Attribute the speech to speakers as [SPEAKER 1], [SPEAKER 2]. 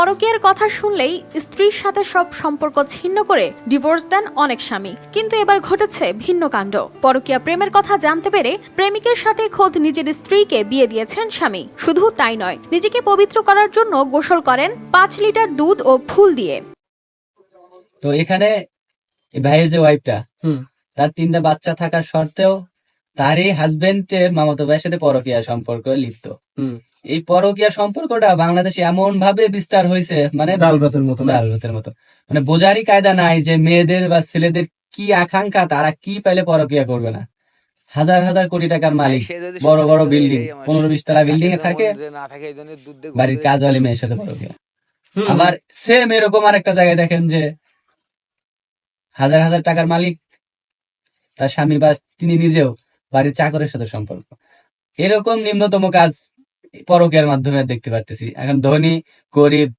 [SPEAKER 1] পরকীয়ার কথা শুনলেই স্ত্রীর সাথে সব সম্পর্ক ছিন্ন করে ডিভোর্স দেন অনেক স্বামী, কিন্তু এবার ঘটেছে ভিন্ন কাণ্ড। পরকীয়া প্রেমের কথা জানতে পেরে প্রেমিকের সাথে খোদ নিজের স্ত্রীকে বিয়ে দিয়েছেন স্বামী। শুধু তাই নয়, নিজেকে পবিত্র করার জন্য গোসল করেন 5 লিটার দুধ ও ফুল দিয়ে।
[SPEAKER 2] তো এখানে এই ভাইয়ের যে ওয়াইফটা, তার 3টা বাচ্চা থাকার সত্ত্বেও তারই হাজবেন্ডের মামাতো ভাইয়ের সাথে পরকীয়া সম্পর্ক লিপ্ত। এই পরকীয়া সম্পর্কটা বাংলাদেশে এমন ভাবে বিস্তার হয়েছে, মানে
[SPEAKER 3] ডাল ভাতের মতো না?
[SPEAKER 2] ডাল ভাতের মতো। মানে বোঝারই কায়দা নাই যে মেয়েদের বা ছেলেদের কি আকাঙ্ক্ষা, তারা কি পাইলে পরকীয়া করবে না। হাজার হাজার কোটি টাকার মালিক, বড় বড় বিল্ডিং, 15-20 তলা বিল্ডিং এ থাকে, বাড়ির কাজওয়ালি মেয়ের সাথে পরকীয়া। আবার সেম এরকম আরেকটা জায়গায় দেখেন যে হাজার হাজার টাকার মালিক, তার স্বামী বা তিনি নিজেও বাড়ির চাকরের সাথে সম্পর্ক। এরকম নিম্নতম কাজ পরকীয়ার মাধ্যমে দেখতে পারতেছি। এখন ধনী গরিব